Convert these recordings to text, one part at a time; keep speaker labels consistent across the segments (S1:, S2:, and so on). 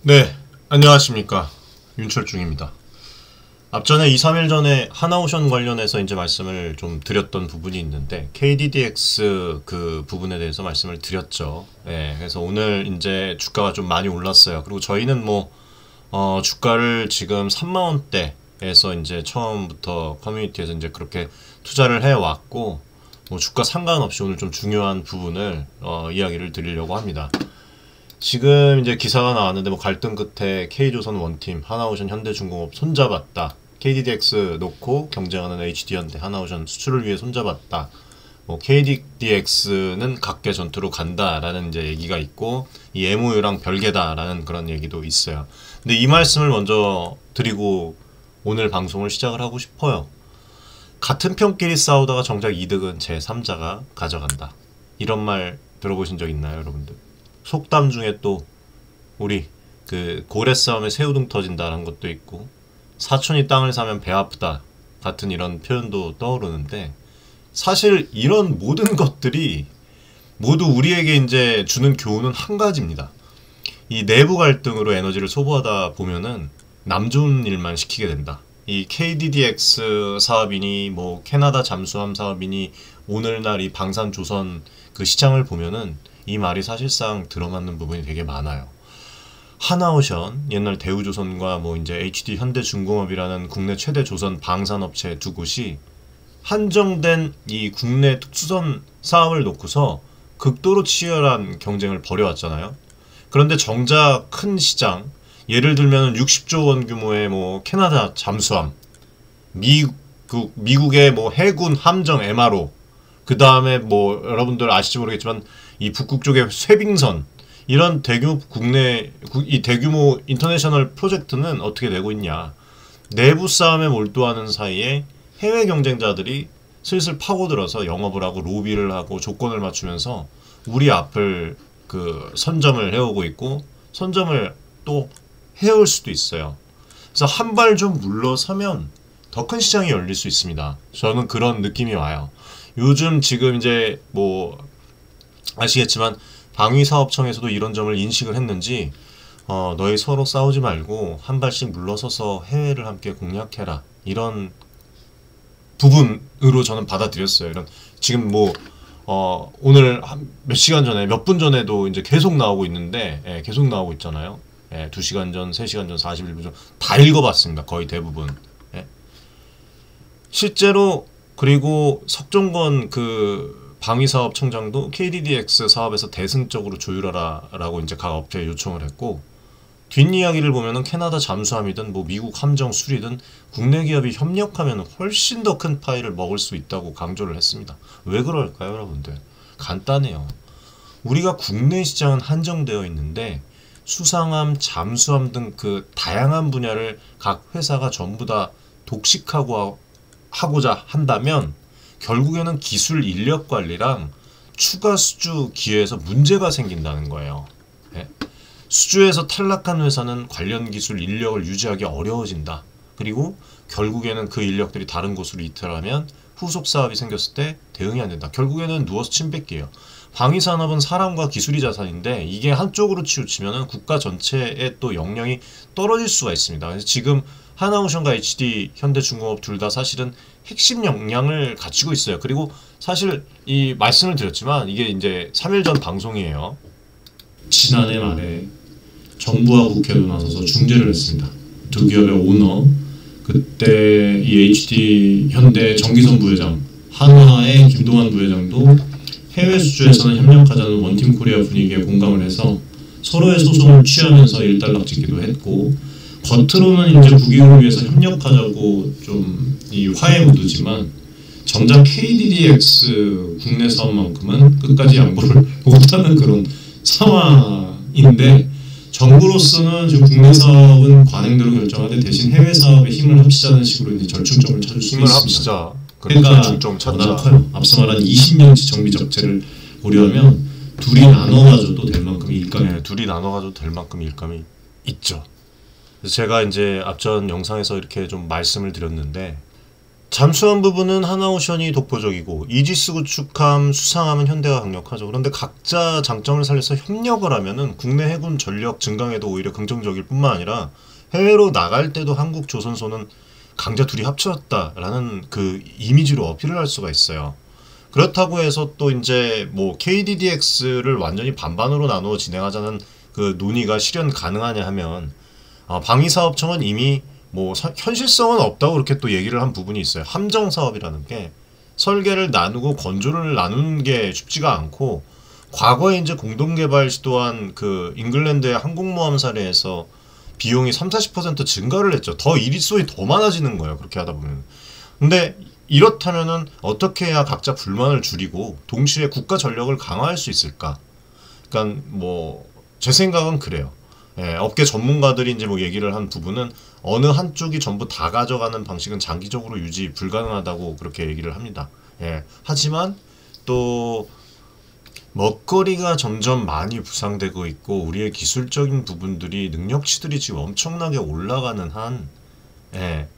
S1: 네, 안녕하십니까. 윤철중입니다. 앞전에 2, 3일 전에 하나오션 관련해서 이제 말씀을 좀 드렸던 부분이 있는데 KDDX 그 부분에 대해서 말씀을 드렸죠. 네, 그래서 오늘 이제 주가가 좀 많이 올랐어요. 그리고 저희는 주가를 지금 3만원대에서 이제 처음부터 커뮤니티에서 이제 그렇게 투자를 해왔고 주가 상관없이 오늘 좀 중요한 부분을 이야기를 드리려고 합니다. 지금 이제 기사가 나왔는데 갈등 끝에 K조선 원팀, 하나오션, 현대중공업 손잡았다. KDDX 놓고 경쟁하는 HD현대, 하나오션 수출을 위해 손잡았다. KDDX는 각계 전투로 간다라는 이제 얘기가 있고 이 MOU랑 별개다라는 그런 얘기도 있어요. 근데 이 말씀을 먼저 드리고 오늘 방송을 시작을 하고 싶어요. 같은 편끼리 싸우다가 정작 이득은 제3자가 가져간다. 이런 말 들어보신 적 있나요, 여러분들? 속담 중에 또 우리 그 고래 싸움에 새우등 터진다라는 것도 있고 사촌이 땅을 사면 배 아프다 같은 이런 표현도 떠오르는데 사실 이런 모든 것들이 모두 우리에게 이제 주는 교훈은 한 가지입니다. 이 내부 갈등으로 에너지를 소모하다 보면은 남 좋은 일만 시키게 된다. 이 KDDX 사업이니 캐나다 잠수함 사업이니 오늘날 이 방산조선 그 시장을 보면은 이 말이 사실상 들어맞는 부분이 되게 많아요. 하나오션, 옛날 대우조선과 이제 HD 현대중공업이라는 국내 최대 조선 방산업체 두 곳이 한정된 이 국내 특수선 사업을 놓고서 극도로 치열한 경쟁을 벌여왔잖아요. 그런데 정작 큰 시장, 예를 들면 60조 원 규모의 캐나다 잠수함, 미국의 해군 함정 MRO, 그 다음에 여러분들 아실지 모르겠지만 이 북극 쪽의 쇠빙선, 이런 대규모 이 대규모 인터내셔널 프로젝트는 어떻게 되고 있냐. 내부 싸움에 몰두하는 사이에 해외 경쟁자들이 슬슬 파고들어서 영업을 하고 로비를 하고 조건을 맞추면서 우리 앞을 선점을 해오고 있고 선점을 또 해올 수도 있어요. 그래서 한 발 좀 물러서면 더 큰 시장이 열릴 수 있습니다. 저는 그런 느낌이 와요. 요즘 지금 이제 아시겠지만 방위사업청에서도 이런 점을 인식을 했는지 너희 서로 싸우지 말고 한 발씩 물러서서 해외를 함께 공략해라, 이런 부분으로 저는 받아들였어요. 이런 지금 오늘 몇 시간 전에 몇 분 전에도 이제 계속 나오고 있는데 계속 나오고 있잖아요. 2시간 전, 3시간 전, 41분 전 다 읽어봤습니다. 거의 대부분. 실제로 그리고 석종건 방위사업청장도 KDDX 사업에서 대승적으로 조율하라 라고 이제 각 업체에 요청을 했고, 뒷이야기를 보면은 캐나다 잠수함이든 미국 함정 수리든 국내 기업이 협력하면 훨씬 더 큰 파이를 먹을 수 있다고 강조를 했습니다. 왜 그럴까요, 여러분들? 간단해요. 우리가 국내 시장은 한정되어 있는데 수상함, 잠수함 등 그 다양한 분야를 각 회사가 전부 다 독식하고자 한다면 결국에는 기술 인력 관리랑 추가 수주 기회에서 문제가 생긴다는 거예요. 수주에서 탈락한 회사는 관련 기술 인력을 유지하기 어려워진다. 그리고 결국에는 그 인력들이 다른 곳으로 이탈하면 후속 사업이 생겼을 때 대응이 안 된다. 결국에는 누워서 침 뱉기예요. 방위산업은 사람과 기술이 자산인데 이게 한쪽으로 치우치면 국가 전체의 또 역량이 떨어질 수가 있습니다. 그래서 지금 하나오션과 HD 현대중공업 둘 다 사실은 핵심 역량을 갖추고 있어요. 그리고 사실 이 말씀을 드렸지만 이게 이제 3일 전 방송이에요. 지난해 말에 정부와 국회도 나서서 중재를 했습니다. 두 기업의 오너, 그때 이 HD 현대 정기선 부회장, 한화의 김동완 부회장도 해외 수주에서는 협력하자는 원팀 코리아 분위기에 공감을 해서 서로의 소송을 취하면서 일단락짓기도 했고, 겉으로는 이제 국익을 위해서 협력하자고 좀 이 화해 무드지만 정작 KDDX 국내 사업만큼은 끝까지 양보를 못하는 그런 상황인데, 정부로서는 지금 국내 사업은 관행대로 결정하되 대신 해외 사업에 힘을 합치자는 식으로 이제 절충점을 찾을 수 있습니다. 합치자. 그러니까 워낙 커요. 앞서 말한 20년치 정비 적재를 고려하면 둘이 나눠 가져도 될 만큼 일감이 둘이 나눠 가져도 될 만큼 일감이 있죠. 그래서 제가 이제 앞전 영상에서 이렇게 좀 말씀을 드렸는데 잠수함 부분은 하나오션이 독보적이고 이지스 구축함, 수상함은 현대가 강력하죠. 그런데 각자 장점을 살려서 협력을 하면은 국내 해군 전력 증강에도 오히려 긍정적일 뿐만 아니라 해외로 나갈 때도 한국 조선소는 강자 둘이 합쳐졌다라는 그 이미지로 어필을 할 수가 있어요. 그렇다고 해서 또 이제 뭐 KDDX를 완전히 반반으로 나누어 진행하자는 그 논의가 실현 가능하냐 하면 방위사업청은 이미 뭐 현실성은 없다고 그렇게 또 얘기를 한 부분이 있어요. 함정 사업이라는 게 설계를 나누고 건조를 나누는 게 쉽지가 않고 과거에 이제 공동 개발 시도한 그 잉글랜드의 항공모함 사례에서 비용이 30-40% 증가를 했죠. 더 일일소이 더 많아지는 거예요. 그렇게 하다 보면. 근데 이렇다면은 어떻게 해야 각자 불만을 줄이고 동시에 국가 전력을 강화할 수 있을까? 그러니까 뭐 제 생각은 그래요. 예, 업계 전문가들이 이제 뭐 얘기를 한 부분은 어느 한쪽이 전부 다 가져가는 방식은 장기적으로 유지 불가능하다고 그렇게 얘기를 합니다. 예, 하지만 또 먹거리가 점점 많이 부상되고 있고 우리의 기술적인 부분들이 능력치들이 지금 엄청나게 올라가는 한 예,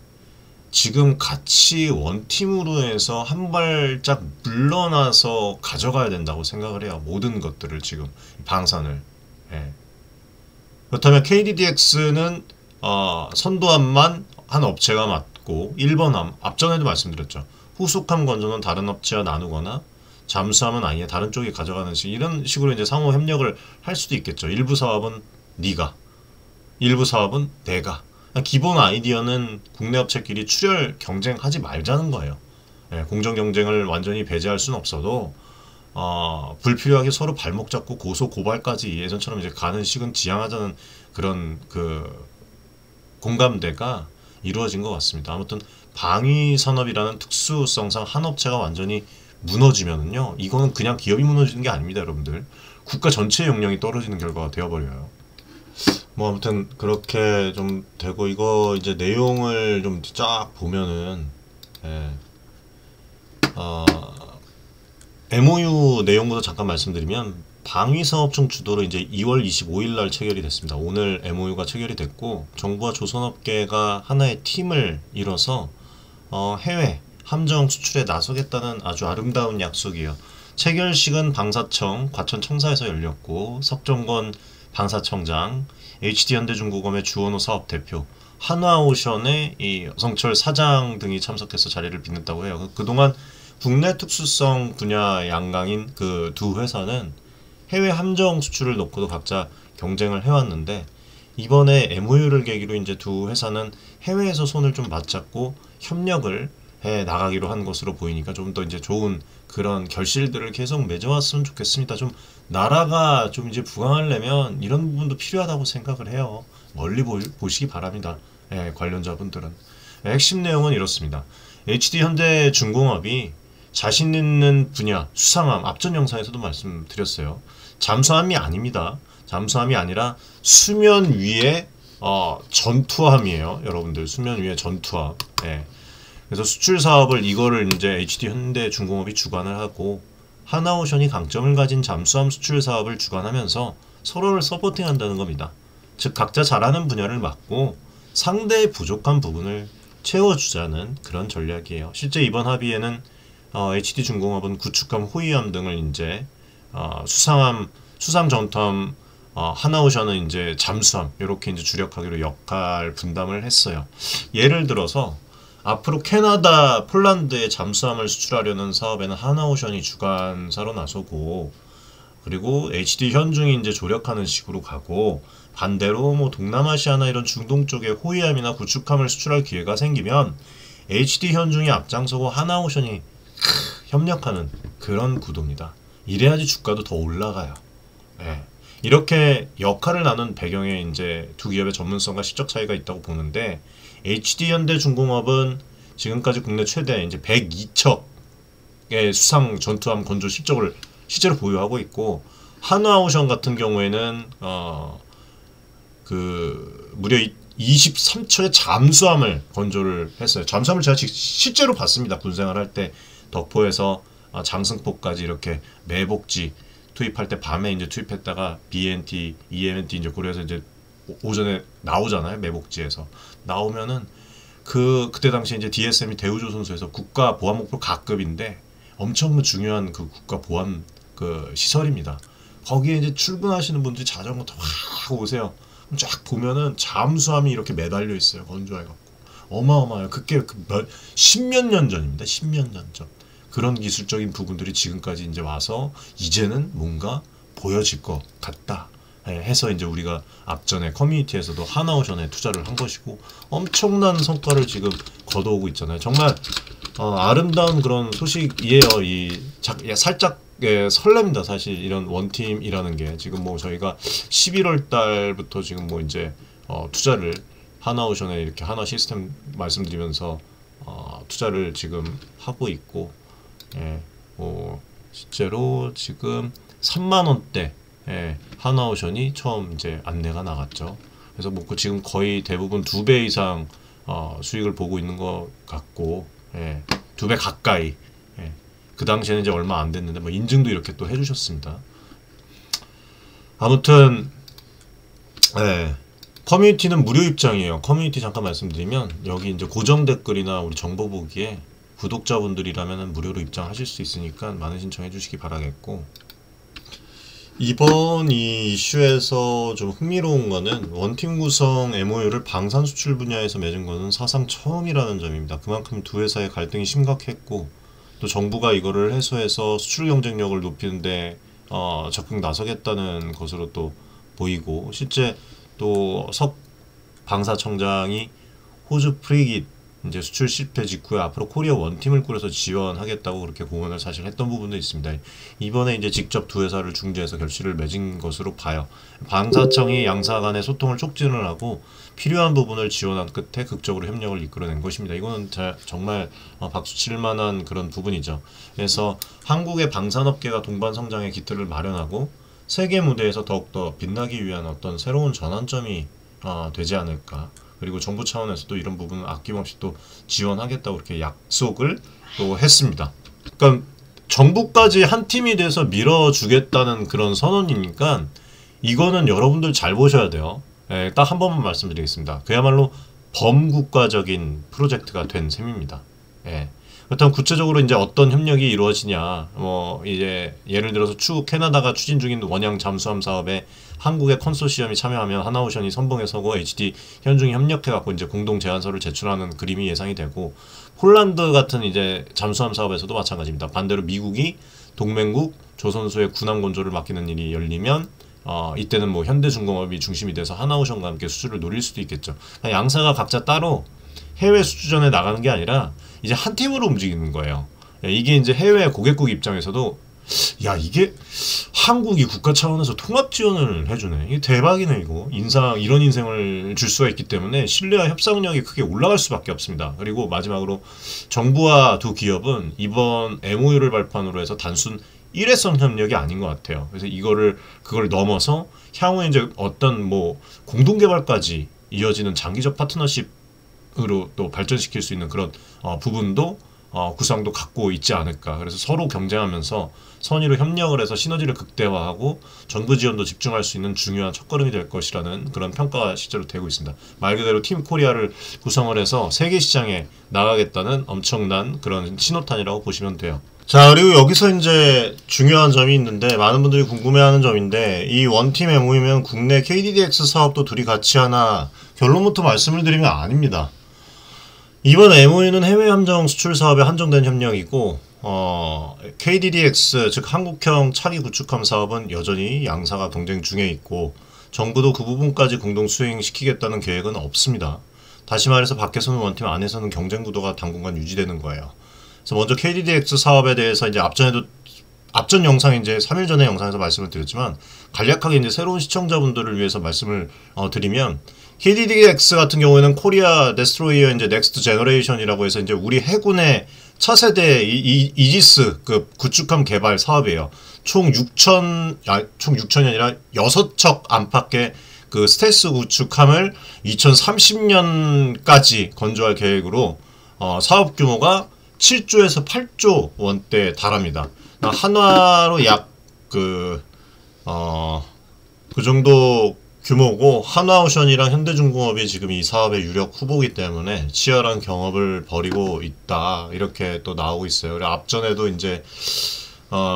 S1: 지금 같이 원팀으로 해서 한 발짝 물러나서 가져가야 된다고 생각을 해요. 모든 것들을 지금 방산을. 예. 그렇다면 KDDX는 선도함만 한 업체가 맡고 1번함 앞전에도 말씀드렸죠. 후속함 건조는 다른 업체와 나누거나 잠수함은 아예 다른 쪽이 가져가는 식 이런 식으로 이제 상호 협력을 할 수도 있겠죠. 일부 사업은 네가, 일부 사업은 내가. 기본 아이디어는 국내 업체끼리 출혈 경쟁하지 말자는 거예요. 예, 공정 경쟁을 완전히 배제할 수는 없어도 불필요하게 서로 발목 잡고 고소 고발까지 예전처럼 이제 가는 식은 지양하자는 그런 그 공감대가 이루어진 것 같습니다. 아무튼 방위 산업이라는 특수성상 한 업체가 완전히 무너지면은요, 이거는 그냥 기업이 무너지는 게 아닙니다, 여러분들. 국가 전체의 역량이 떨어지는 결과가 되어버려요. 뭐 아무튼 그렇게 좀 되고 이거 이제 내용을 좀 쫙 보면은 예, MOU 내용부터 잠깐 말씀드리면 방위사업청 주도로 이제 2월 25일 날 체결이 됐습니다. 오늘 MOU가 체결이 됐고 정부와 조선업계가 하나의 팀을 이뤄서 해외 함정 수출에 나서겠다는 아주 아름다운 약속이에요. 체결식은 방사청 과천청사에서 열렸고 석정권 방사청장, HD현대중공업의 주원호 사업대표, 한화오션의 이 성철 사장 등이 참석해서 자리를 빛냈다고 해요. 그동안 국내 특수성 분야 양강인 그 두 회사는 해외 함정 수출을 놓고도 각자 경쟁을 해왔는데 이번에 MOU를 계기로 이제 두 회사는 해외에서 손을 좀 맞잡고 협력을 해 나가기로 한 것으로 보이니까 좀 더 이제 좋은 그런 결실들을 계속 맺어왔으면 좋겠습니다. 좀 나라가 좀 이제 부강하려면 이런 부분도 필요하다고 생각을 해요. 멀리 보시기 바랍니다. 예, 관련자분들은. 핵심 내용은 이렇습니다. HD현대중공업이 자신 있는 분야, 수상함, 앞전 영상에서도 말씀드렸어요. 잠수함이 아닙니다. 잠수함이 아니라 수면 위에 전투함이에요. 여러분들 수면 위에 전투함. 예. 그래서 수출 사업을 이거를 이제 HD현대중공업이 주관을 하고 하나오션이 강점을 가진 잠수함 수출 사업을 주관하면서 서로를 서포팅한다는 겁니다. 즉 각자 잘하는 분야를 맡고 상대의 부족한 부분을 채워주자는 그런 전략이에요. 실제 이번 합의에는 HD중공업은 구축함, 호위함 등을 이제 수상함, 수상 전투함, 하나오션은 이제 잠수함 이렇게 이제 주력하기로 역할 분담을 했어요. 예를 들어서 앞으로 캐나다, 폴란드에 잠수함을 수출하려는 사업에는 하나오션이 주관사로 나서고 그리고 HD 현중이 이제 조력하는 식으로 가고 반대로 뭐 동남아시아나 이런 중동 쪽에 호위함이나 구축함을 수출할 기회가 생기면 HD 현중이 앞장서고 하나오션이 협력하는 그런 구도입니다. 이래야지 주가도 더 올라가요. 예. 이렇게 역할을 나눈 배경에 이제 두 기업의 전문성과 시적 차이가 있다고 보는데 HD현대중공업은 지금까지 국내 최대 이제 102척의 수상 전투함 건조 실적을 실제로 보유하고 있고 한화오션 같은 경우에는 무려 23척의 잠수함을 건조를 했어요. 잠수함을 제가 실제로 봤습니다. 군생활 할 때 덕포에서 장승포까지 이렇게 매복지 투입할 때 밤에 이제 투입했다가 BNT, EMNT 이제 고려해서 이제 오전에 나오잖아요. 매복지에서 나오면은 그때 당시에 이제 DSM이 대우조선소에서 국가 보안 목표 가급인데 엄청 중요한 그 국가 보안 그 시설입니다. 거기에 이제 출근하시는 분들이 자전거 타고 확 오세요. 쫙 보면은 잠수함이 이렇게 매달려 있어요. 건조해갖고 어마어마해요. 그게 십몇 년 전입니다. 십몇 년 전. 그런 기술적인 부분들이 지금까지 이제 와서 이제는 뭔가 보여질 것 같다 해서 이제 우리가 앞전에 커뮤니티에서도 하나오션에 투자를 한 것이고 엄청난 성과를 지금 거둬오고 있잖아요. 정말 아름다운 그런 소식이에요. 살짝 설렙니다. 사실 이런 원팀이라는 게 지금 뭐 저희가 11월 달부터 지금 뭐 이제 투자를 하나오션에 이렇게 하나 시스템 말씀드리면서 투자를 지금 하고 있고 실제로 지금 3만 원대 하나오션이 처음 이제 안내가 나갔죠. 그래서 뭐 지금 거의 대부분 2배 이상 수익을 보고 있는 것 같고 2배 가까이. 그 당시에는 이제 얼마 안 됐는데 뭐 인증도 이렇게 또 해주셨습니다. 아무튼 커뮤니티는 무료 입장이에요. 커뮤니티 잠깐 말씀드리면 여기 이제 고정 댓글이나 우리 정보 보기에 구독자분들이라면 무료로 입장하실 수 있으니까 많은 신청해 주시기 바라겠고, 이번 이 이슈에서 좀 흥미로운 거는 원팀 구성 MOU를 방산 수출 분야에서 맺은 거는 사상 처음이라는 점입니다. 그만큼 두 회사의 갈등이 심각했고 또 정부가 이거를 해소해서 수출 경쟁력을 높이는데 적극 나서겠다는 것으로 또 보이고, 실제 또 석 방사청장이 호주 프리깃 이제 수출 실패 직후에 앞으로 코리아 원팀을 꾸려서 지원하겠다고 그렇게 공언을 사실 했던 부분도 있습니다. 이번에 이제 직접 두 회사를 중재해서 결실을 맺은 것으로 봐요. 방사청이 양사 간의 소통을 촉진을 하고 필요한 부분을 지원한 끝에 극적으로 협력을 이끌어낸 것입니다. 이거는 정말 박수 칠 만한 그런 부분이죠. 그래서 한국의 방산업계가 동반 성장의 기틀을 마련하고 세계 무대에서 더욱더 빛나기 위한 어떤 새로운 전환점이 되지 않을까. 그리고 정부 차원에서도 이런 부분은 아낌없이 또 지원하겠다고 이렇게 약속을 또 했습니다. 그러니까 정부까지 한 팀이 돼서 밀어주겠다는 그런 선언이니까 이거는 여러분들 잘 보셔야 돼요. 딱 한 번만 말씀드리겠습니다. 그야말로 범국가적인 프로젝트가 된 셈입니다. 그렇다면 구체적으로 이제 어떤 협력이 이루어지냐, 뭐 이제 예를 들어서 캐나다가 추진 중인 원양 잠수함 사업에 한국의 컨소시엄이 참여하면 하나오션이 선봉에 서고 HD 현중이 협력해갖고 이제 공동 제안서를 제출하는 그림이 예상이 되고, 폴란드 같은 이제 잠수함 사업에서도 마찬가지입니다. 반대로 미국이 동맹국 조선소의 군함 건조를 맡기는 일이 열리면 이때는 뭐 현대중공업이 중심이 돼서 하나오션과 함께 수주를 노릴 수도 있겠죠. 양사가 각자 따로 해외 수주전에 나가는 게 아니라 이제 한 팀으로 움직이는 거예요. 이게 이제 해외 고객국 입장에서도 야, 이게 한국이 국가 차원에서 통합 지원을 해주네. 이게 대박이네. 이거 이런 인생을 줄 수가 있기 때문에 신뢰와 협상력이 크게 올라갈 수밖에 없습니다. 그리고 마지막으로 정부와 두 기업은 이번 MOU를 발판으로 해서 단순 일회성 협력이 아닌 것 같아요. 그래서 그걸 넘어서 향후에 이제 어떤 뭐 공동 개발까지 이어지는 장기적 파트너십으로 또 발전시킬 수 있는 그런 부분도 구상도 갖고 있지 않을까. 그래서 서로 경쟁하면서 선의로 협력을 해서 시너지를 극대화하고 정부 지원도 집중할 수 있는 중요한 첫걸음이 될 것이라는 그런 평가가 실제로 되고 있습니다. 말 그대로 팀 코리아를 구성을 해서 세계 시장에 나가겠다는 엄청난 그런 신호탄이라고 보시면 돼요. 자, 그리고 여기서 이제 중요한 점이 있는데 많은 분들이 궁금해하는 점인데, 이 원팀 MOU면 국내 KDDX 사업도 둘이 같이 하나, 결론부터 말씀을 드리면 아닙니다. 이번 MOU는 해외 함정 수출 사업에 한정된 협력이고, KDDX 즉 한국형 차기 구축함 사업은 여전히 양사가 경쟁 중에 있고 정부도 그 부분까지 공동 수행시키겠다는 계획은 없습니다. 다시 말해서 밖에서는 원팀, 안에서는 경쟁 구도가 당분간 유지되는 거예요. 그래서 먼저 KDDX 사업에 대해서 이제 앞전 영상 이제 3일 전에 영상에서 말씀을 드렸지만 간략하게 이제 새로운 시청자분들을 위해서 말씀을 드리면, KDDX 같은 경우에는 코리아 데스트로이어 이제 넥스트 제너레이션이라고 해서 이제 우리 해군의 차세대 이지스급 구축함 개발 사업이에요. 총 6천이 아니라 6척 안팎의 그 스텔스 구축함을 2030년까지 건조할 계획으로 사업 규모가 7조에서 8조 원대에 달합니다. 한화로 약 그 정도 규모고 한화오션이랑 현대중공업이 지금 이 사업의 유력 후보기 때문에 치열한 경합을 벌이고 있다 이렇게 또 나오고 있어요. 그리고 앞전에도 이제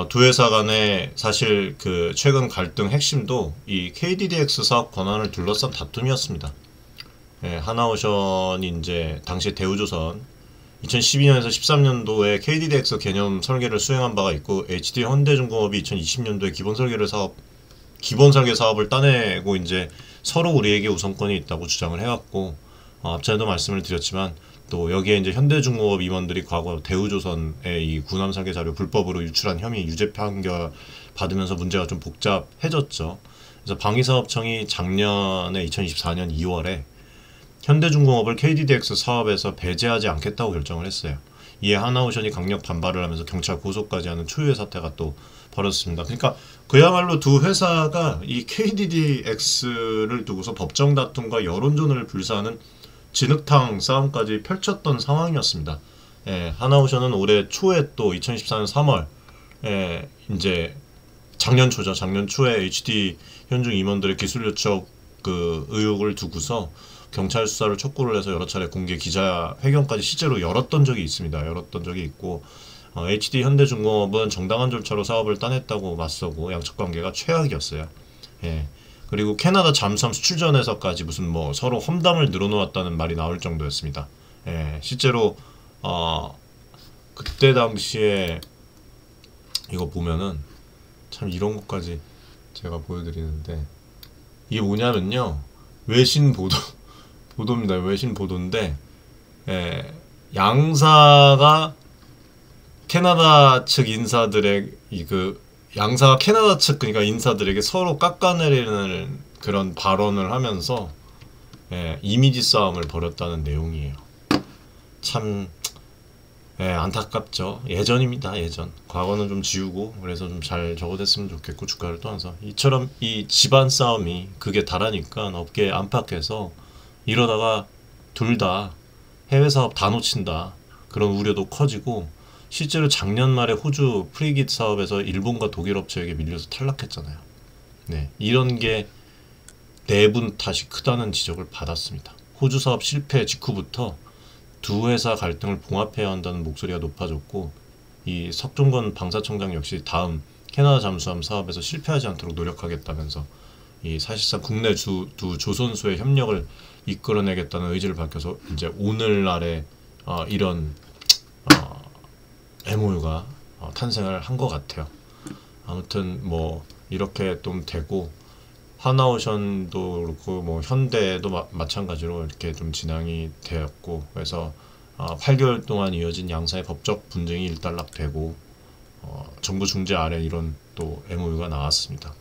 S1: 두 회사 간의 사실 그 최근 갈등 핵심도 이 KDDX 사업 권한을 둘러싼 다툼이었습니다. 예, 하나오션이 이제 당시 대우조선 2012년에서 13년도에 KDDX 개념 설계를 수행한 바가 있고 HD 현대중공업이 2020년도에 기본 설계 사업을 따내고 이제 서로 우리에게 우선권이 있다고 주장을 해왔고 앞전에도 말씀을 드렸지만 또 여기에 이제 현대중공업 임원들이 과거 대우조선의 이 군함 설계 자료 불법으로 유출한 혐의 유죄 판결 받으면서 문제가 좀 복잡해졌죠. 그래서 방위사업청이 작년에 2024년 2월에 현대중공업을 KDDX 사업에서 배제하지 않겠다고 결정을 했어요. 이에 하나오션이 강력 반발을 하면서 경찰 고소까지 하는 초유의 사태가 또 벌어졌습니다. 그러니까 그야말로 두 회사가 이 KDDX를 두고서 법정 다툼과 여론전을 불사하는 진흙탕 싸움까지 펼쳤던 상황이었습니다. 예, 하나오션은 올해 초에 또 2014년 3월 이제 작년 초에 HD 현중 임원들의 기술 요청 그 의혹을 두고서 경찰 수사를 촉구를 해서 여러 차례 공개 기자회견까지 실제로 열었던 적이 있습니다. 열었던 적이 있고 HD 현대중공업은 정당한 절차로 사업을 따냈다고 맞서고 양측 관계가 최악이었어요. 예. 그리고 캐나다 잠수함 수출전에서까지 무슨 뭐 서로 험담을 늘어놓았다는 말이 나올 정도였습니다. 예. 실제로 그때 당시에 이거 보면은 참 이런 것까지 제가 보여드리는데 이게 뭐냐면요. 외신 보도입니다. 외신 보도인데 양사가 캐나다 측 인사들의 양사가 캐나다 측 그러니까 인사들에게 서로 깎아내리는 그런 발언을 하면서 이미지 싸움을 벌였다는 내용이에요. 참 안타깝죠. 예전입니다. 예전. 과거는 좀 지우고 그래서 좀 잘 적어댔으면 좋겠고 주가를 떠나서 이처럼 이 집안 싸움이 그게 다라니까 업계 안팎에서 이러다가 둘 다 해외 사업 다 놓친다 그런 우려도 커지고 실제로 작년 말에 호주 프리깃 사업에서 일본과 독일 업체에게 밀려서 탈락했잖아요. 네, 이런 게 내분 탓이 크다는 지적을 받았습니다. 호주 사업 실패 직후부터 두 회사 갈등을 봉합해야 한다는 목소리가 높아졌고 이 석종건 방사청장 역시 다음 캐나다 잠수함 사업에서 실패하지 않도록 노력하겠다면서 이 사실상 국내 두 조선소의 협력을 이끌어내겠다는 의지를 밝혀서 이제 오늘날에 이런 MOU가 탄생을 한 것 같아요. 아무튼 뭐 이렇게 좀 되고 하나오션도 그렇고 뭐 현대도 마찬가지로 이렇게 좀 진행이 되었고 그래서 8개월 동안 이어진 양사의 법적 분쟁이 일단락되고 정부 중재 아래 이런 또 MOU가 나왔습니다.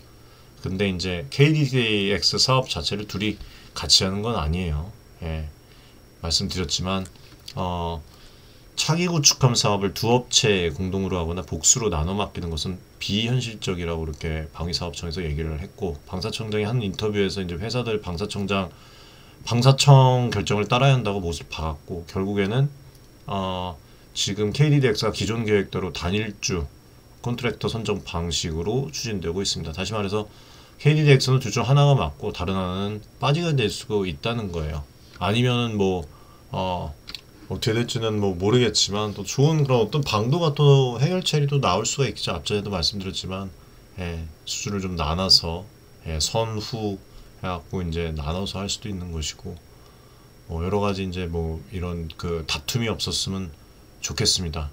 S1: 근데 이제 KDDX 사업 자체를 둘이 같이 하는 건 아니에요. 예, 말씀드렸지만 차기 구축함 사업을 두 업체에 공동으로 하거나 복수로 나눠 맡기는 것은 비현실적이라고 이렇게 방위사업청에서 얘기를 했고 방사청장이 한 인터뷰에서 이제 회사들 방사청 결정을 따라야 한다고 못을 박았고 결국에는 지금 KDDX가 기존 계획대로 단일주 컨트랙터 선정 방식으로 추진되고 있습니다. 다시 말해서 KDDX는 둘 중 하나가 맞고 다른 하나는 빠지게 될 수가 있다는 거예요. 아니면은 뭐 어떻게 될지는 뭐 모르겠지만 또 좋은 그런 어떤 방도가 또 해결책이 또 나올 수가 있겠죠. 앞전에도 말씀드렸지만 수주를 좀 나눠서 선후 해갖고 이제 나눠서 할 수도 있는 것이고 여러 가지 이제 뭐 이런 그 다툼이 없었으면 좋겠습니다.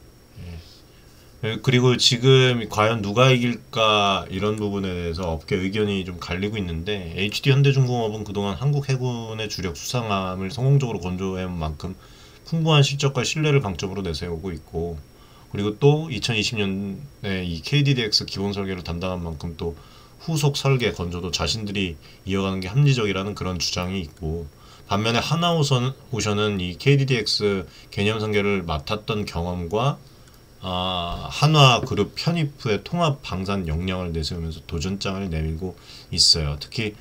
S1: 그리고 지금 과연 누가 이길까 이런 부분에 대해서 업계 의견이 좀 갈리고 있는데 HD 현대중공업은 그동안 한국 해군의 주력 수상함을 성공적으로 건조해온 만큼 풍부한 실적과 신뢰를 강점으로 내세우고 있고 그리고 또 2020년에 이 KDDX 기본 설계를 담당한 만큼 또 후속 설계 건조도 자신들이 이어가는 게 합리적이라는 그런 주장이 있고 반면에 하나오션은 이 KDDX 개념 설계를 맡았던 경험과 한화그룹 편입 후에 통합 방산 역량을 내세우면서 도전장을 내밀고 있어요. 특히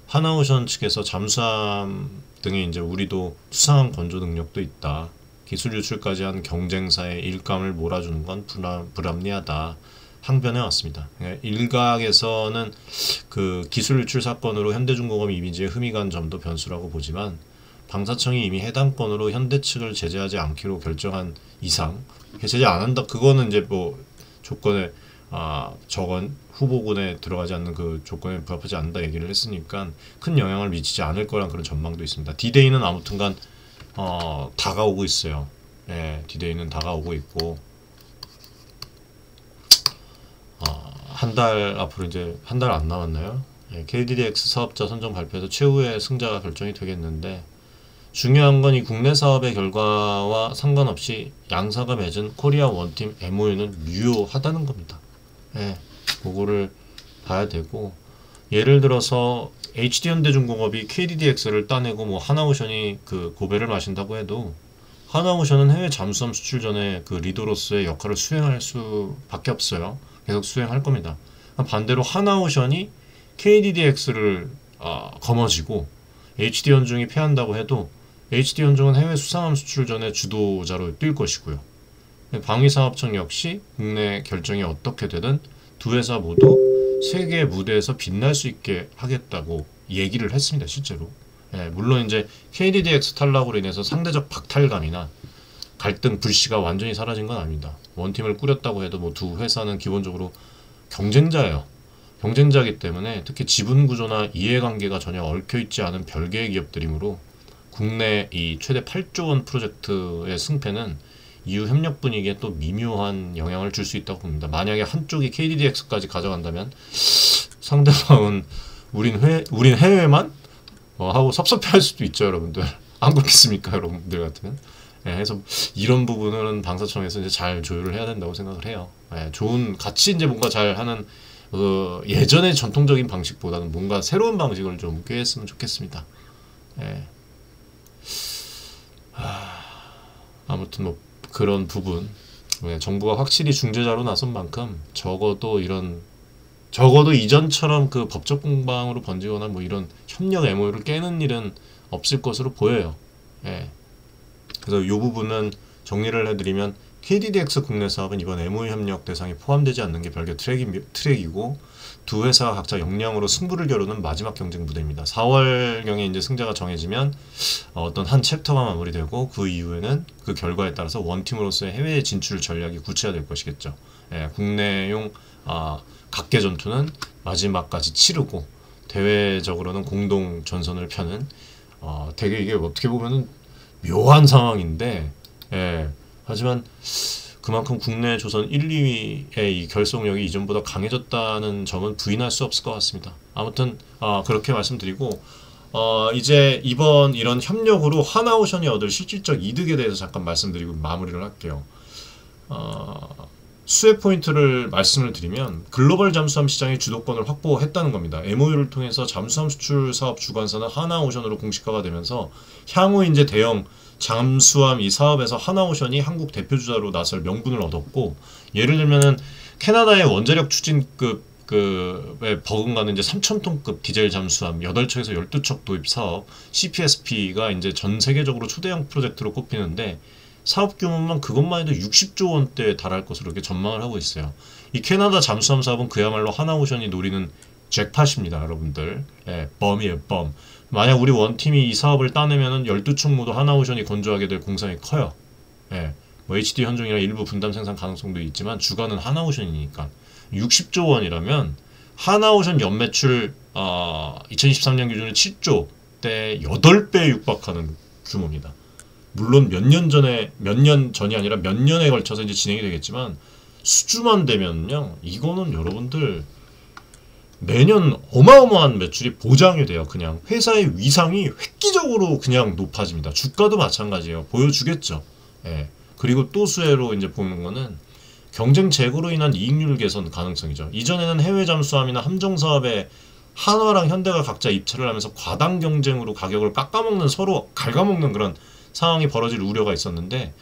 S1: 하나오션 측에서 잠수함 등의 이제 우리도 수상한 건조 능력도 있다. 기술 유출까지 한 경쟁사의 일감을 몰아주는 건 불합리하다. 항변해 왔습니다. 일각에서는 그 기술 유출 사건으로 현대중공업 이미지에 흠이 간 점도 변수라고 보지만 방사청이 이미 해당 건으로 현대 측을 제재하지 않기로 결정한 이상 제재 안 한다. 그거는 이제 뭐 조건에 저건 후보군에 들어가지 않는 그 조건에 부합하지 않는다 얘기를 했으니까 큰 영향을 미치지 않을 거란 그런 전망도 있습니다. 디데이는 아무튼간 다가오고 있어요. 예, 디데이는 다가오고 있고 한 달 앞으로 이제 한 달 안 남았나요? 예, KDDX 사업자 선정 발표에서 최후의 승자가 결정이 되겠는데 중요한 건 이 국내 사업의 결과와 상관없이 양사가 맺은 코리아 원팀 MOU는 유효하다는 겁니다. 예, 그거를 봐야 되고 예를 들어서 HD현대중공업이 KDDX를 따내고 뭐 하나오션이 그 고배를 마신다고 해도 하나오션은 해외 잠수함 수출 전에 그 리더로서의 역할을 수행할 수밖에 없어요. 계속 수행할 겁니다. 반대로 하나오션이 KDDX를 거머쥐고 HD현중이 패한다고 해도 HD현중은 해외 수상함 수출 전에 주도자로 뛸 것이고요. 방위사업청 역시 국내 결정이 어떻게 되든 두 회사 모두 세계 무대에서 빛날 수 있게 하겠다고 얘기를 했습니다. 실제로. 예, 물론 이제 KDDX 탈락으로 인해서 상대적 박탈감이나 갈등 불씨가 완전히 사라진 건 아닙니다. 원팀을 꾸렸다고 해도 뭐 두 회사는 기본적으로 경쟁자예요. 경쟁자이기 때문에 특히 지분 구조나 이해관계가 전혀 얽혀있지 않은 별개의 기업들이므로 국내 이 최대 8조 원 프로젝트의 승패는 이후 협력 분위기에 또 미묘한 영향을 줄 수 있다고 봅니다. 만약에 한쪽이 KDDX까지 가져간다면 상대방은 우린 해외만 하고 섭섭해할 수도 있죠, 여러분들. 안 그렇겠습니까, 여러분들 같으면? 예, 그래서 이런 부분은 방사청에서 이제 잘 조율을 해야 된다고 생각을 해요. 예, 좋은 같이 이제 뭔가 잘 하는 예전의 전통적인 방식보다는 뭔가 새로운 방식을 좀 꾀했으면 좋겠습니다. 예. 아무튼 뭐 그런 부분 정부가 확실히 중재자로 나선 만큼 적어도 이전처럼 그 법적 공방으로 번지거나 뭐 이런 협력 MOU를 깨는 일은 없을 것으로 보여요. 예. 그래서 이 부분은 정리를 해드리면 KDDX 국내 사업은 이번 MOU 협력 대상에 포함되지 않는 게 별개 트랙이고 두 회사가 각자 역량으로 승부를 겨루는 마지막 경쟁 무대입니다. 4월경에 이제 승자가 정해지면 어떤 한 챕터가 마무리되고 그 이후에는 그 결과에 따라서 원팀으로서의 해외 진출 전략이 구체화될 것이겠죠. 예, 국내용 각계 전투는 마지막까지 치르고 대외적으로는 공동 전선을 펴는 되게 이게 어떻게 보면은 묘한 상황인데 예, 하지만 그만큼 국내 조선 1, 2위의 이 결속력이 이전보다 강해졌다는 점은 부인할 수 없을 것 같습니다. 아무튼 그렇게 말씀드리고 이제 이번 이런 협력으로 하나오션이 얻을 실질적 이득에 대해서 잠깐 말씀드리고 마무리를 할게요. 수혜 포인트를 말씀을 드리면 글로벌 잠수함 시장의 주도권을 확보했다는 겁니다. MOU를 통해서 잠수함 수출 사업 주관사는 하나오션으로 공식화가 되면서 향후 이제 대형 잠수함 이 사업에서 하나오션이 한국 대표주자로 나설 명분을 얻었고 예를 들면은 캐나다의 원자력 추진급에 버금가는 이제 3,000톤급 디젤 잠수함 8척에서 12척 도입 사업 CPSP가 이제 전 세계적으로 초대형 프로젝트로 꼽히는데 사업 규모만 그것만 해도 60조 원대에 달할 것으로 이렇게 전망을 하고 있어요. 이 캐나다 잠수함 사업은 그야말로 하나오션이 노리는 잭팟입니다, 여러분들. 예, 뻔이에요, 뻔. 만약 우리 원팀이 이 사업을 따내면은 12척 모두 하나오션이 건조하게 될 공산이 커요. 예, 뭐 HD 현종이랑 일부 분담 생산 가능성도 있지만 주가는 하나오션이니까 60조 원이라면 하나오션 연매출 2023년 기준으로 7조 대 8배에 육박하는 규모입니다. 물론 몇 년 전이 아니라 몇 년에 걸쳐서 이제 진행이 되겠지만 수주만 되면요 이거는 여러분들 매년 어마어마한 매출이 보장이 돼요. 그냥 회사의 위상이 획기적으로 그냥 높아집니다. 주가도 마찬가지예요. 보여주겠죠. 예. 그리고 또 수혜로 이제 보는 거는 경쟁 제고로 인한 이익률 개선 가능성이죠. 이전에는 해외 잠수함이나 함정 사업에 한화랑 현대가 각자 입찰을 하면서 과당 경쟁으로 가격을 깎아먹는 서로 갉아먹는 그런 상황이 벌어질 우려가 있었는데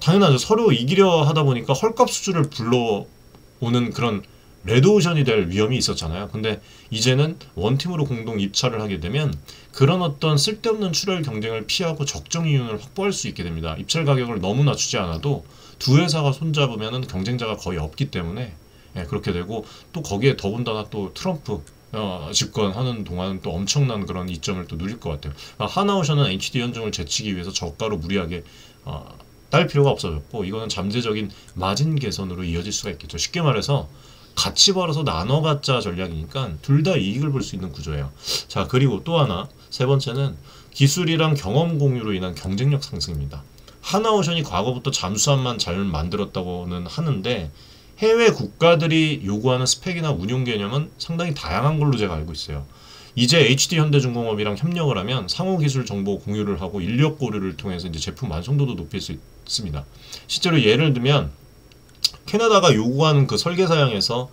S1: 당연하죠. 서로 이기려 하다 보니까 헐값 수주를 불러오는 그런 레드오션이 될 위험이 있었잖아요. 근데 이제는 원팀으로 공동 입찰을 하게 되면 그런 어떤 쓸데없는 출혈 경쟁을 피하고 적정 이윤을 확보할 수 있게 됩니다. 입찰 가격을 너무 낮추지 않아도 두 회사가 손잡으면 경쟁자가 거의 없기 때문에 그렇게 되고 또 거기에 더군다나 또 트럼프 집권하는 동안 또 엄청난 그런 이점을 또 누릴 것 같아요. 하나오션은 HT 현종을 제치기 위해서 저가로 무리하게 딸 필요가 없어졌고 이거는 잠재적인 마진 개선으로 이어질 수가 있겠죠. 쉽게 말해서 같이 벌어서 나눠 갖자 전략이니까 둘 다 이익을 볼 수 있는 구조예요. 자, 그리고 또 하나 세 번째는 기술이랑 경험 공유로 인한 경쟁력 상승입니다. 하나오션이 과거부터 잠수함만 잘 만들었다고는 하는데 해외 국가들이 요구하는 스펙이나 운용 개념은 상당히 다양한 걸로 제가 알고 있어요. 이제 HD 현대중공업이랑 협력을 하면 상호 기술 정보 공유를 하고 인력 고려를 통해서 이제 제품 완성도도 높일 수 있습니다. 실제로 예를 들면 캐나다가 요구하는 그 설계 사양에서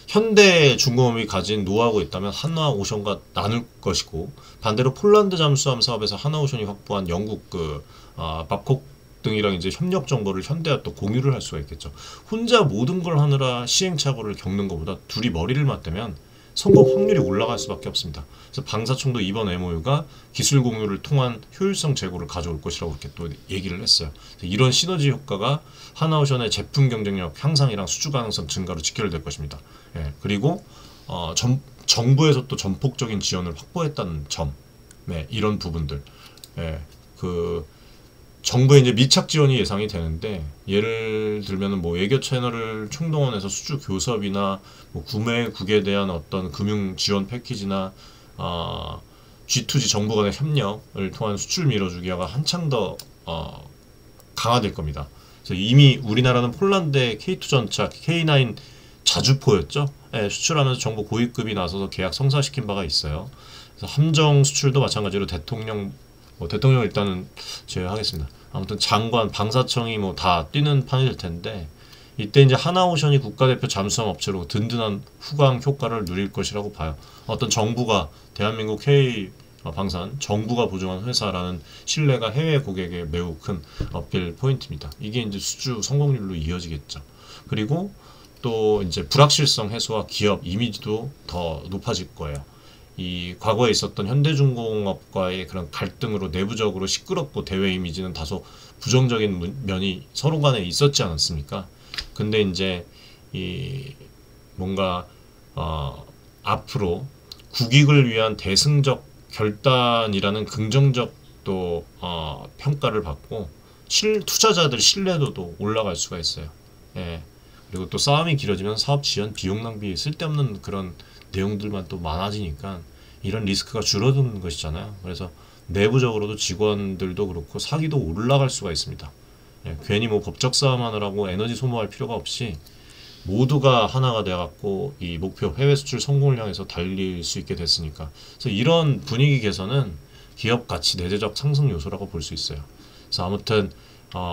S1: 현대중공업이 가진 노하우가 있다면 하나오션과 나눌 것이고 반대로 폴란드 잠수함 사업에서 하나오션이 확보한 영국 babcock 등이랑 이제 협력 정보를 현대와 또 공유를 할 수가 있겠죠. 혼자 모든 걸 하느라 시행착오를 겪는 것보다 둘이 머리를 맞대면 성공 확률이 올라갈 수밖에 없습니다. 그래서 방사청도 이번 MOU가 기술 공유를 통한 효율성 제고를 가져올 것이라고 이렇게 또 얘기를 했어요. 이런 시너지 효과가 하나오션의 제품 경쟁력 향상이랑 수주 가능성 증가로 직결될 것입니다. 그리고 정부에서 또 전폭적인 지원을 확보했다는 점, 이런 부분들, 정부의 이제 미착 지원이 예상이 되는데 예를 들면은 뭐 외교 채널을 총동원해서 수주 교섭이나 뭐 구매 국에 대한 어떤 금융 지원 패키지나 G2G 정부 간의 협력을 통한 수출 밀어주기가 한창 더 강화될 겁니다. 그래서 이미 우리나라는 폴란드의 K2 전차 K9 자주포였죠. 수출하면서 정부 고위급이 나서서 계약 성사시킨 바가 있어요. 그래서 함정 수출도 마찬가지로 대통령 일단은 제외하겠습니다. 아무튼 장관, 방사청이 뭐 다 뛰는 판이 될 텐데 이때 이제 하나오션이 국가대표 잠수함 업체로 든든한 후광 효과를 누릴 것이라고 봐요. 어떤 정부가 대한민국 K 방산 정부가 보증한 회사라는 신뢰가 해외 고객에 매우 큰 어필 포인트입니다. 이게 이제 수주 성공률로 이어지겠죠. 그리고 또 이제 불확실성 해소와 기업 이미지도 더 높아질 거예요. 이 과거에 있었던 현대중공업과의 그런 갈등으로 내부적으로 시끄럽고 대외 이미지는 다소 부정적인 면이 서로 간에 있었지 않았습니까? 근데 이제 이 뭔가 앞으로 국익을 위한 대승적 결단이라는 긍정적 또 평가를 받고 투자자들 신뢰도도 올라갈 수가 있어요. 그리고 또 싸움이 길어지면 사업 지연 비용 낭비 쓸데없는 그런 내용들만 또 많아지니까 이런 리스크가 줄어드는 것이잖아요. 그래서 내부적으로도 직원들도 그렇고 사기도 올라갈 수가 있습니다. 괜히 뭐 법적 싸움하느라고 에너지 소모할 필요가 없이 모두가 하나가 돼갖고 이 목표 해외 수출 성공을 향해서 달릴 수 있게 됐으니까. 그래서 이런 분위기 개선은 기업 가치 내재적 상승 요소라고 볼 수 있어요. 그래서 아무튼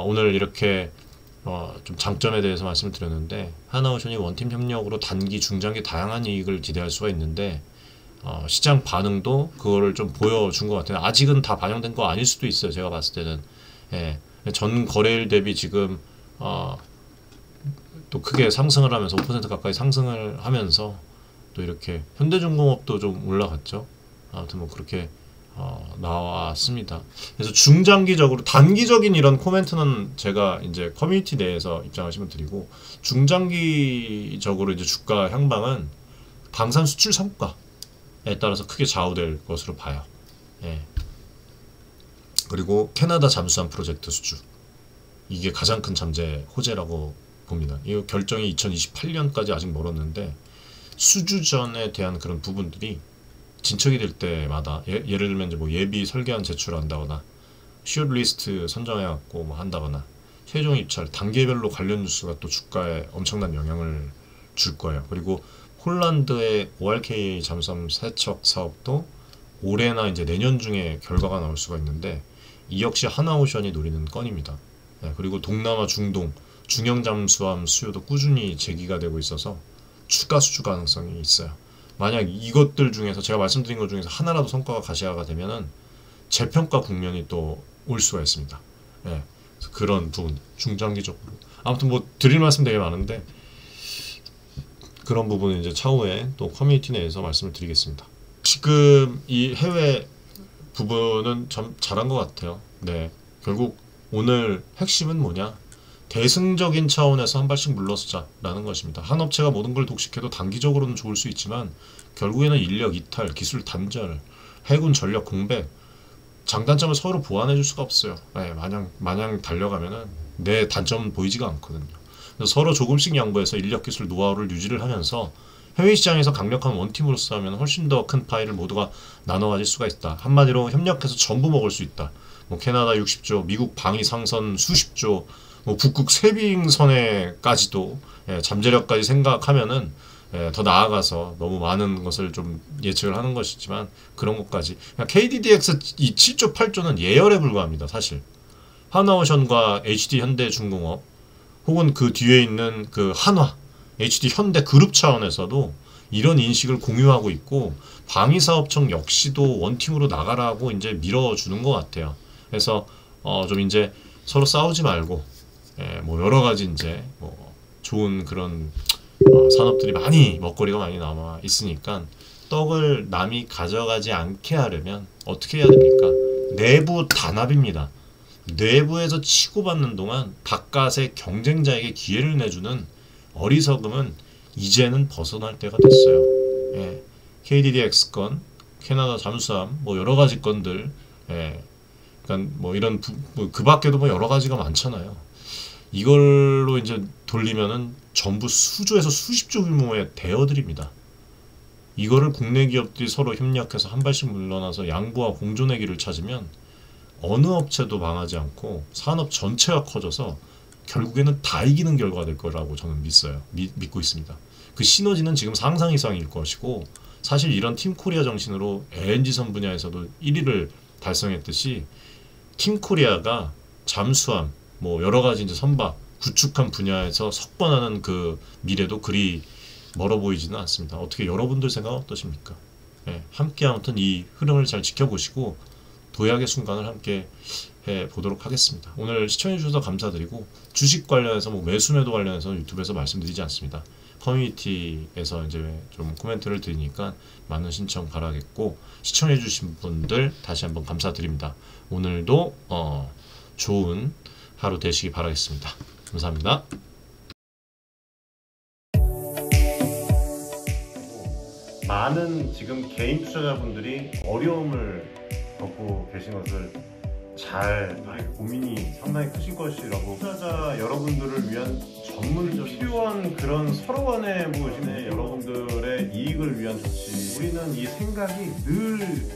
S1: 오늘 이렇게 좀 장점에 대해서 말씀을 드렸는데 하나오션이 원팀 협력으로 단기, 중장기 다양한 이익을 기대할 수가 있는데 시장 반응도 그거를 좀 보여준 것 같아요. 아직은 다 반영된 거 아닐 수도 있어요. 제가 봤을 때는 전 거래일 대비 지금 또 크게 상승을 하면서 5% 가까이 상승을 하면서 또 이렇게 현대중공업도 좀 올라갔죠. 아무튼 뭐 그렇게 나왔습니다. 그래서 중장기적으로 단기적인 이런 코멘트는 제가 이제 커뮤니티 내에서 입장하시면 드리고 중장기적으로 이제 주가 향방은 방산 수출 성과에 따라서 크게 좌우될 것으로 봐요. 그리고 캐나다 잠수함 프로젝트 수주 이게 가장 큰 잠재 호재라고 봅니다. 이 결정이 2028년까지 아직 멀었는데 수주전에 대한 그런 부분들이 진척이 될 때마다 예를 들면 이제 뭐 예비 설계안 제출한다거나 숏리스트 선정해갖고 뭐 한다거나 최종 입찰 단계별로 관련 뉴스가 또 주가에 엄청난 영향을 줄 거예요. 그리고 폴란드의 ORKA 잠수함 세척 사업도 올해나 이제 내년 중에 결과가 나올 수가 있는데 이 역시 하나오션이 노리는 건입니다. 그리고 동남아, 중동 중형 잠수함 수요도 꾸준히 제기가 되고 있어서 추가 수주 가능성이 있어요. 만약 이것들 중에서 제가 말씀드린 것 중에서 하나라도 성과가 가시화가 되면은 재평가 국면이 또 올 수가 있습니다. 그런 부분 중장기적으로 아무튼 뭐 드릴 말씀 되게 많은데 그런 부분은 이제 차후에 또 커뮤니티 내에서 말씀을 드리겠습니다. 지금 이 해외 부분은 참 잘한 것 같아요. 결국 오늘 핵심은 뭐냐? 대승적인 차원에서 한 발씩 물러서자라는 것입니다. 한 업체가 모든 걸 독식해도 단기적으로는 좋을 수 있지만 결국에는 인력 이탈, 기술 단절, 해군 전력 공백, 장단점을 서로 보완해 줄 수가 없어요. 네, 마냥 달려가면은 내 단점은 보이지가 않거든요. 그래서 서로 조금씩 양보해서 인력 기술 노하우를 유지를 하면서 해외 시장에서 강력한 원팀으로 싸우면 훨씬 더 큰 파이를 모두가 나눠 가질 수가 있다. 한마디로 협력해서 전부 먹을 수 있다. 뭐 캐나다 60조, 미국 방위 상선 수십조, 뭐 북극 세빙선에까지도 잠재력까지 생각하면은 더 나아가서 너무 많은 것을 좀 예측을 하는 것이지만 그런 것까지 KDDX 이 7조 8조는 예열에 불과합니다. 사실 하나오션과 HD 현대중공업 혹은 그 뒤에 있는 그 한화 HD 현대 그룹 차원에서도 이런 인식을 공유하고 있고 방위사업청 역시도 원팀으로 나가라고 이제 밀어주는 것 같아요. 그래서 좀 이제 서로 싸우지 말고 뭐 여러 가지 이제 뭐 좋은 그런 산업들이 많이 먹거리가 많이 남아 있으니까 떡을 남이 가져가지 않게 하려면 어떻게 해야 됩니까? 내부 단합입니다. 내부에서 치고받는 동안 바깥의 경쟁자에게 기회를 내주는 어리석음은 이제는 벗어날 때가 됐어요. KDDX 건, 캐나다 잠수함, 뭐 여러 가지 건들, 그러니까 뭐 이런 그 밖에도 뭐 여러 가지가 많잖아요. 이걸로 이제 돌리면은 전부 수조에서 수십조 규모의 대여들입니다. 이거를 국내 기업들이 서로 협력해서 한 발씩 물러나서 양보와 공존의 길을 찾으면 어느 업체도 망하지 않고 산업 전체가 커져서 결국에는 다 이기는 결과가 될 거라고 저는 믿고 있습니다. 그 시너지는 지금 상상 이상일 것이고 사실 이런 팀코리아 정신으로 LNG선 분야에서도 1위를 달성했듯이 팀코리아가 잠수함 뭐 여러 가지 이제 선박 구축한 분야에서 석번하는 그 미래도 그리 멀어 보이지는 않습니다. 어떻게 여러분들 생각은 어떠십니까? 함께 아무튼 이 흐름을 잘 지켜보시고 도약의 순간을 함께 해보도록 하겠습니다. 오늘 시청해주셔서 감사드리고 주식 관련해서 뭐 매수매도 관련해서 유튜브에서 말씀드리지 않습니다. 커뮤니티에서 이제 좀 코멘트를 드리니까 많은 신청 바라겠고 시청해주신 분들 다시 한번 감사드립니다. 오늘도 좋은 하루 되시기 바라겠습니다. 감사합니다. 많은 지금 개인 투자자분들이 어려움을 겪고 계신 것을 잘 고민이 상당히 크신 것이라고 투자자 여러분들을 위한 전문적 필요한 그런 서로 간의 뭐 여러분들의 이익을 위한 조치 우리는 이 생각이 늘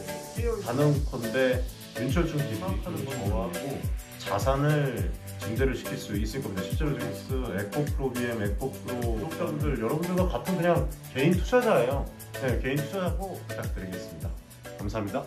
S1: 단언컨대 윤철중 TV를 좋아하고 자산을 증대를 시킬 수 있을 겁니다. 실제로 지금 에코프로 BM, 에코프로 구독자분들 여러분들과 같은 그냥 개인 투자자예요. 개인 투자자고 부탁드리겠습니다. 감사합니다.